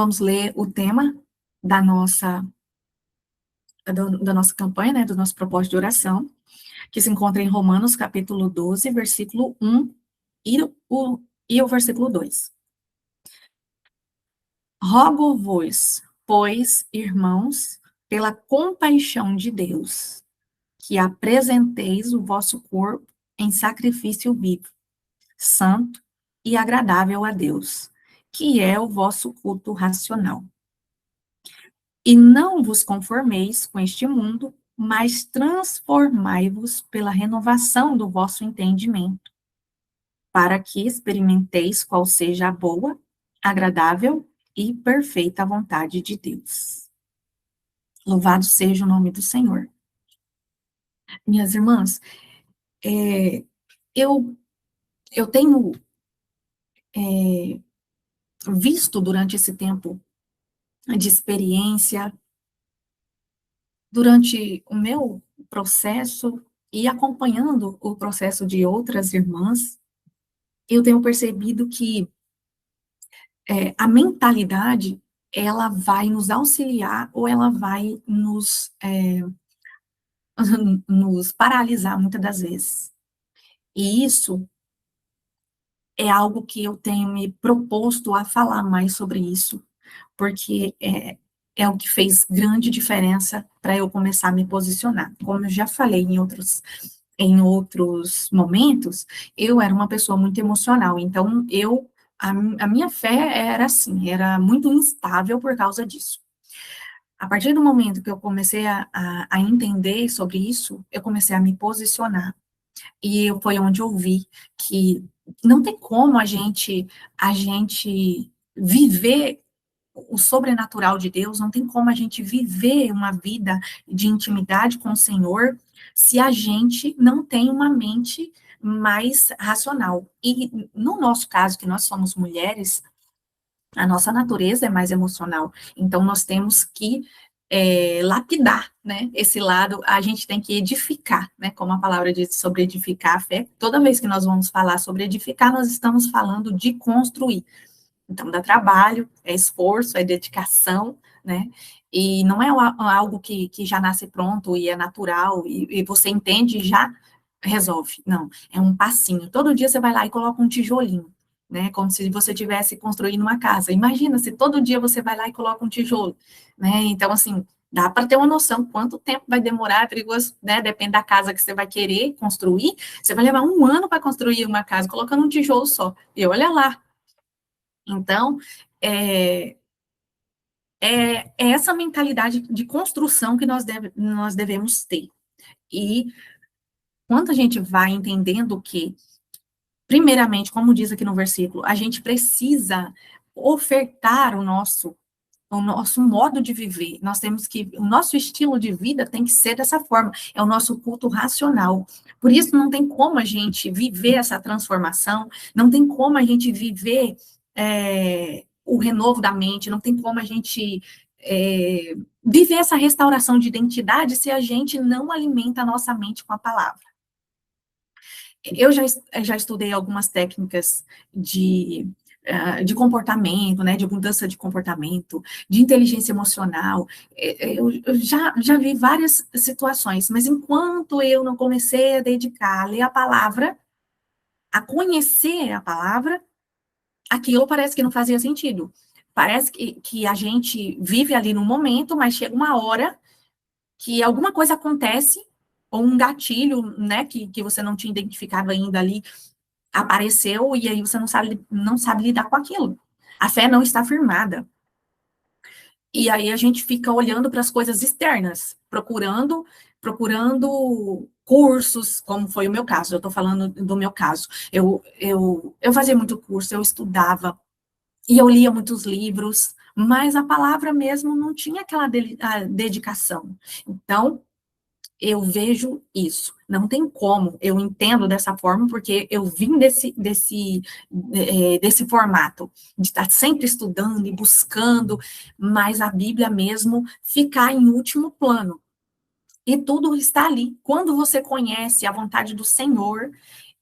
Vamos ler o tema da nossa, da nossa campanha, né, do nosso propósito de oração, que se encontra em Romanos, capítulo 12, versículo 1 e o versículo 2. Rogo-vos, pois, irmãos, pela compaixão de Deus, que apresenteis o vosso corpo em sacrifício vivo, santo e agradável a Deus, que é o vosso culto racional. E não vos conformeis com este mundo, mas transformai-vos pela renovação do vosso entendimento, para que experimenteis qual seja a boa, agradável e perfeita vontade de Deus. Louvado seja o nome do Senhor. Minhas irmãs, é, eu, eu tenho visto durante esse tempo de experiência, durante o meu processo e acompanhando o processo de outras irmãs, eu tenho percebido que a mentalidade, ela vai nos auxiliar ou ela vai nos paralisar muitas das vezes. E isso é algo que eu tenho me proposto a falar mais sobre isso, porque é o que fez grande diferença para eu começar a me posicionar. Como eu já falei em outros momentos, eu era uma pessoa muito emocional, então a minha fé era assim, era muito instável por causa disso. A partir do momento que eu comecei a entender sobre isso, eu comecei a me posicionar. E foi onde eu vi que não tem como a gente viver o sobrenatural de Deus, não tem como a gente viver uma vida de intimidade com o Senhor se a gente não tem uma mente mais racional. E no nosso caso, que nós somos mulheres, a nossa natureza é mais emocional. Então, nós temos que lapidar, né? Esse lado, a gente tem que edificar, né? Como a palavra diz sobre edificar a fé. Toda vez que nós vamos falar sobre edificar, nós estamos falando de construir. Então, dá trabalho, é esforço, é dedicação, né? E não é algo que já nasce pronto e é natural, e você entende e já resolve. Não, é um passinho. Todo dia você vai lá e coloca um tijolinho, né? Como se você estivesse construindo uma casa. Imagina se todo dia você vai lá e coloca um tijolo, né? Então, assim, dá para ter uma noção quanto tempo vai demorar, é perigoso, né? Depende da casa que você vai querer construir. Você vai levar 1 ano para construir uma casa colocando um tijolo só. E olha lá. Então, é, é essa mentalidade de construção que nós devemos ter. E quando a gente vai entendendo que, primeiramente, como diz aqui no versículo, a gente precisa ofertar o nosso modo de viver. Nós temos que, o nosso estilo de vida tem que ser dessa forma, é o nosso culto racional. Por isso, não tem como a gente viver essa transformação, não tem como a gente viver o renovo da mente, não tem como a gente viver essa restauração de identidade se a gente não alimenta a nossa mente com a palavra. Eu já estudei algumas técnicas de comportamento, né, de mudança de comportamento, de inteligência emocional. Eu já vi várias situações, mas enquanto eu não comecei a dedicar a ler a palavra, a conhecer a palavra, aquilo parece que não fazia sentido. Parece que a gente vive ali no momento, mas chega uma hora que alguma coisa acontece, ou um gatilho, né, que você não tinha identificado ainda ali, apareceu, e aí você não sabe lidar com aquilo. A fé não está firmada. E aí a gente fica olhando para as coisas externas, procurando cursos, como foi o meu caso, eu estou falando do meu caso. Eu fazia muito curso, eu estudava, e eu lia muitos livros, mas a palavra mesmo não tinha aquela dedicação. Então, eu vejo isso. Não tem como, eu entendo dessa forma, porque eu vim desse formato, de estar sempre estudando e buscando, mas a Bíblia mesmo ficar em último plano. E tudo está ali. Quando você conhece a vontade do Senhor,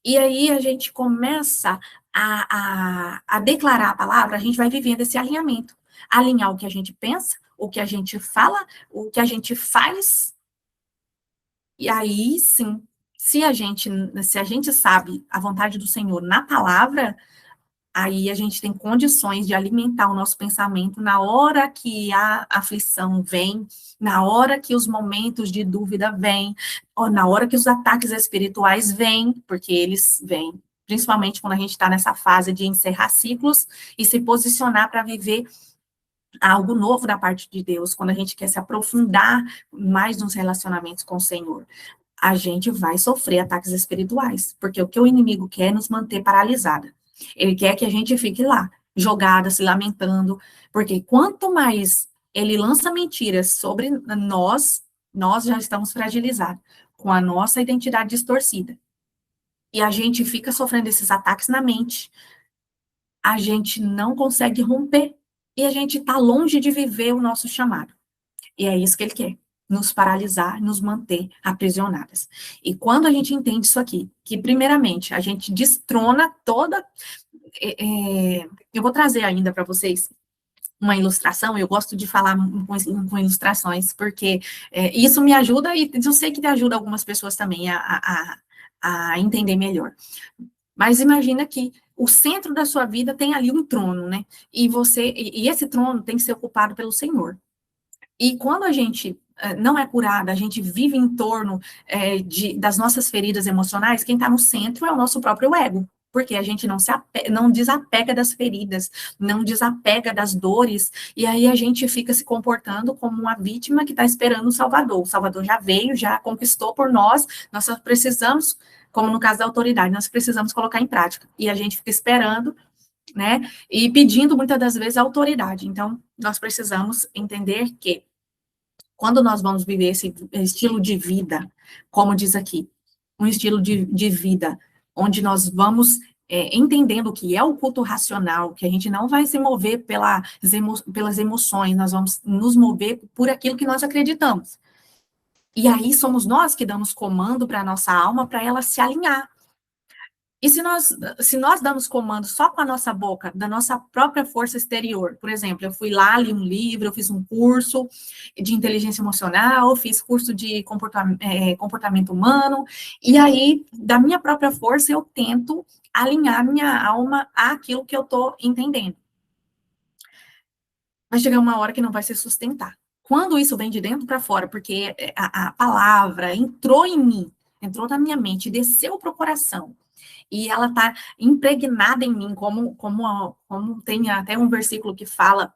e aí a gente começa a declarar a palavra, a gente vai vivendo esse alinhamento. alinhar o que a gente pensa, o que a gente fala, o que a gente faz. E aí, sim, se a gente sabe a vontade do Senhor na palavra, aí a gente tem condições de alimentar o nosso pensamento na hora que a aflição vem, na hora que os momentos de dúvida vêm, ou na hora que os ataques espirituais vêm, porque eles vêm, principalmente quando a gente está nessa fase de encerrar ciclos e se posicionar para viver algo novo da parte de Deus, quando a gente quer se aprofundar mais nos relacionamentos com o Senhor. A gente vai sofrer ataques espirituais, porque o que o inimigo quer é nos manter paralisada. Ele quer que a gente fique lá, jogada, se lamentando, porque quanto mais ele lança mentiras sobre nós, nós já estamos fragilizados, com a nossa identidade distorcida. E a gente fica sofrendo esses ataques na mente, a gente não consegue romper, e a gente está longe de viver o nosso chamado. E é isso que ele quer, nos paralisar, nos manter aprisionadas. E quando a gente entende isso aqui, que primeiramente a gente destrona toda. Eu vou trazer ainda para vocês uma ilustração, eu gosto de falar com ilustrações, porque isso me ajuda, e eu sei que ajuda algumas pessoas também a entender melhor. Mas imagina que o centro da sua vida tem ali um trono, né? E esse trono tem que ser ocupado pelo Senhor. E quando a gente não é curada, a gente vive em torno das nossas feridas emocionais, quem está no centro é o nosso próprio ego, porque a gente não desapega das feridas, não desapega das dores, e aí a gente fica se comportando como uma vítima que está esperando o Salvador. O Salvador já veio, já conquistou por nós só precisamos, como no caso da autoridade, nós precisamos colocar em prática. E a gente fica esperando, né, e pedindo muitas das vezes autoridade. Então, nós precisamos entender que quando nós vamos viver esse estilo de vida, como diz aqui, um estilo de vida, onde nós vamos entendendo o que é o culto racional, que a gente não vai se mover pelas emoções, nós vamos nos mover por aquilo que nós acreditamos. E aí somos nós que damos comando para a nossa alma, para ela se alinhar. E se nós damos comando só com a nossa boca, da nossa própria força exterior, por exemplo, eu fui lá, li um livro, eu fiz um curso de inteligência emocional, fiz curso de comportamento humano, e aí, da minha própria força, eu tento alinhar minha alma àquilo que eu estou entendendo. Vai chegar uma hora que não vai se sustentar. Quando isso vem de dentro para fora, porque a palavra entrou em mim, entrou na minha mente, desceu para o coração, e ela está impregnada em mim, como tem até um versículo que fala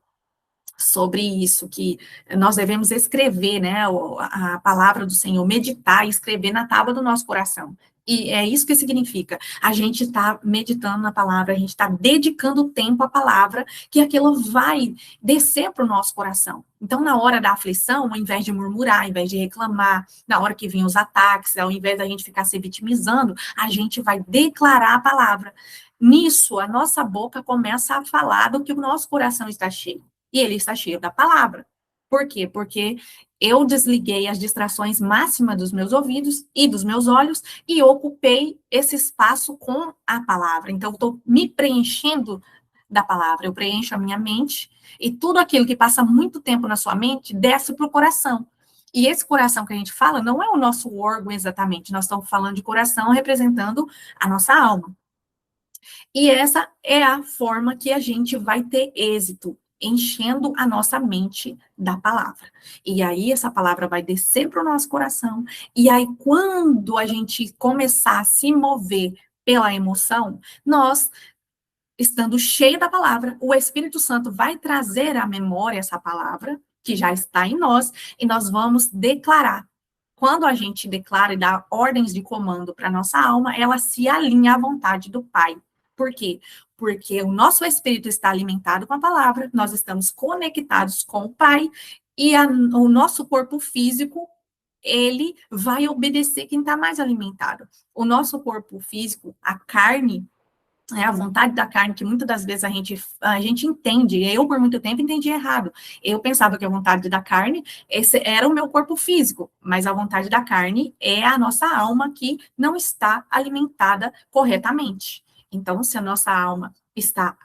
sobre isso, que nós devemos escrever, né, a palavra do Senhor, meditar e escrever na tábua do nosso coração. E é isso que significa. A gente está meditando na palavra, a gente está dedicando tempo à palavra, que aquilo vai descer para o nosso coração. Então, na hora da aflição, ao invés de murmurar, ao invés de reclamar, na hora que vêm os ataques, ao invés da gente ficar se vitimizando, a gente vai declarar a palavra. Nisso, a nossa boca começa a falar do que o nosso coração está cheio. E ele está cheio da palavra. Por quê? Porque eu desliguei as distrações máximas dos meus ouvidos e dos meus olhos e ocupei esse espaço com a palavra. Então, eu estou me preenchendo da palavra. Eu preencho a minha mente e tudo aquilo que passa muito tempo na sua mente desce para o coração. E esse coração que a gente fala não é o nosso órgão exatamente. Nós estamos falando de coração representando a nossa alma. E essa é a forma que a gente vai ter êxito, enchendo a nossa mente da palavra. E aí essa palavra vai descer para o nosso coração, e aí quando a gente começar a se mover pela emoção, nós, estando cheio da palavra, o Espírito Santo vai trazer à memória essa palavra, que já está em nós, e nós vamos declarar. Quando a gente declara e dá ordens de comando para a nossa alma, ela se alinha à vontade do Pai. Por quê? Porque o nosso espírito está alimentado com a palavra, nós estamos conectados com o Pai, e o nosso corpo físico, ele vai obedecer quem está mais alimentado. O nosso corpo físico, a carne, a vontade da carne, que muitas das vezes a gente entende, eu por muito tempo entendi errado. Eu pensava que a vontade da carne, esse era o meu corpo físico, mas a vontade da carne é a nossa alma que não está alimentada corretamente. Então, se a nossa alma está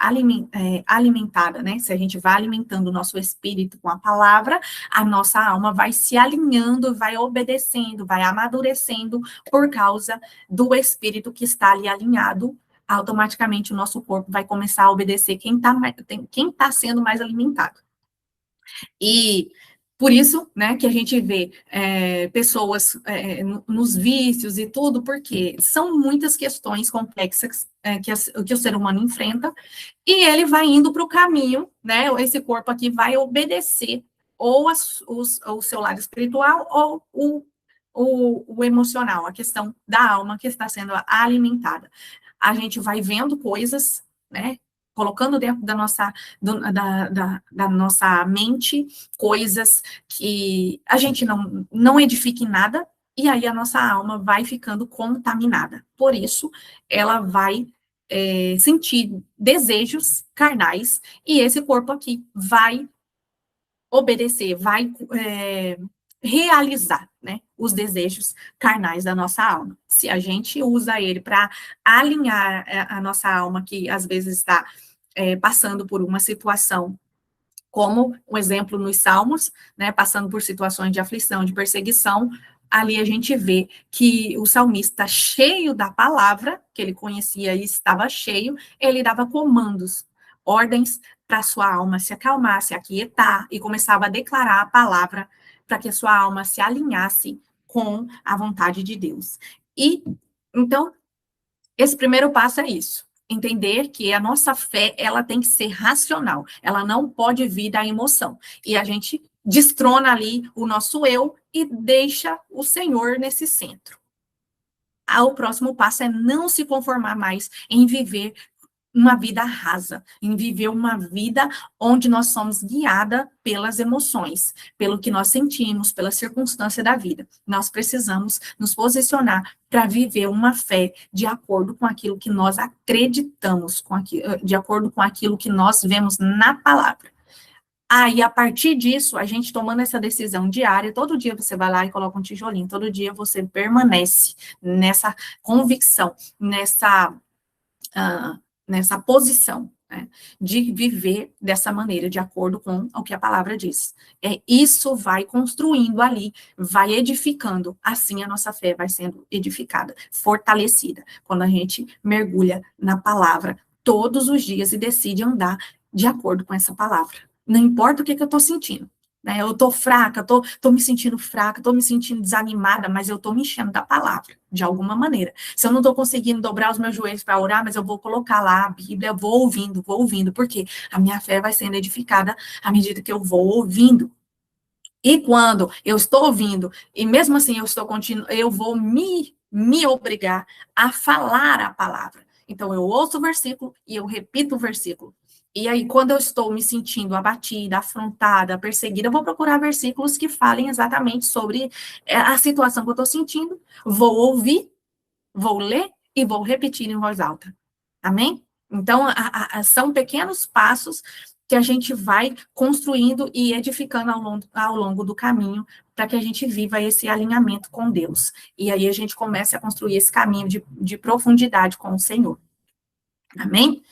alimentada, né? Se a gente vai alimentando o nosso espírito com a palavra, a nossa alma vai se alinhando, vai obedecendo, vai amadurecendo por causa do espírito que está ali alinhado. Automaticamente o nosso corpo vai começar a obedecer quem tá sendo mais alimentado. E por isso, né, que a gente vê pessoas nos vícios e tudo, porque são muitas questões complexas que o ser humano enfrenta, e ele vai indo para o caminho, né, esse corpo aqui vai obedecer ou o seu lado espiritual ou o emocional, a questão da alma que está sendo alimentada. A gente vai vendo coisas, né, colocando dentro da nossa mente coisas que a gente não edifica em nada, e aí a nossa alma vai ficando contaminada. Por isso, ela vai sentir desejos carnais, e esse corpo aqui vai obedecer, vai realizar, né, os desejos carnais da nossa alma. Se a gente usa ele para alinhar a nossa alma, que às vezes está passando por uma situação, como um exemplo nos Salmos, né, passando por situações de aflição, de perseguição, ali a gente vê que o salmista, cheio da palavra, que ele conhecia e estava cheio, ele dava comandos, ordens para a sua alma se acalmar, se aquietar, e começava a declarar a palavra para que a sua alma se alinhasse com a vontade de Deus. E, então, esse primeiro passo é isso. Entender que a nossa fé, ela tem que ser racional. Ela não pode vir da emoção. E a gente destrona ali o nosso eu e deixa o Senhor nesse centro. O próximo passo é não se conformar mais em viver uma vida rasa, em viver uma vida onde nós somos guiada pelas emoções, pelo que nós sentimos, pela circunstância da vida. Nós precisamos nos posicionar para viver uma fé de acordo com aquilo que nós acreditamos, de acordo com aquilo que nós vemos na palavra. Aí, a partir disso, a gente tomando essa decisão diária, todo dia você vai lá e coloca um tijolinho, todo dia você permanece nessa convicção, nessa posição, né, de viver dessa maneira, de acordo com o que a palavra diz. Isso vai construindo ali, vai edificando, assim a nossa fé vai sendo edificada, fortalecida, quando a gente mergulha na palavra todos os dias e decide andar de acordo com essa palavra. Não importa o que eu estou sentindo, né? Eu estou fraca, estou me sentindo fraca, estou me sentindo desanimada, mas eu estou me enchendo da palavra, de alguma maneira. Se eu não estou conseguindo dobrar os meus joelhos para orar, mas eu vou colocar lá a Bíblia, vou ouvindo, porque a minha fé vai sendo edificada à medida que eu vou ouvindo. E quando eu estou ouvindo, e mesmo assim eu vou me obrigar a falar a palavra. Então, eu ouço o versículo e eu repito o versículo. E aí, quando eu estou me sentindo abatida, afrontada, perseguida, eu vou procurar versículos que falem exatamente sobre a situação que eu estou sentindo, vou ouvir, vou ler e vou repetir em voz alta. Amém? Então, são pequenos passos que a gente vai construindo e edificando ao longo do caminho para que a gente viva esse alinhamento com Deus. E aí a gente começa a construir esse caminho de profundidade com o Senhor. Amém?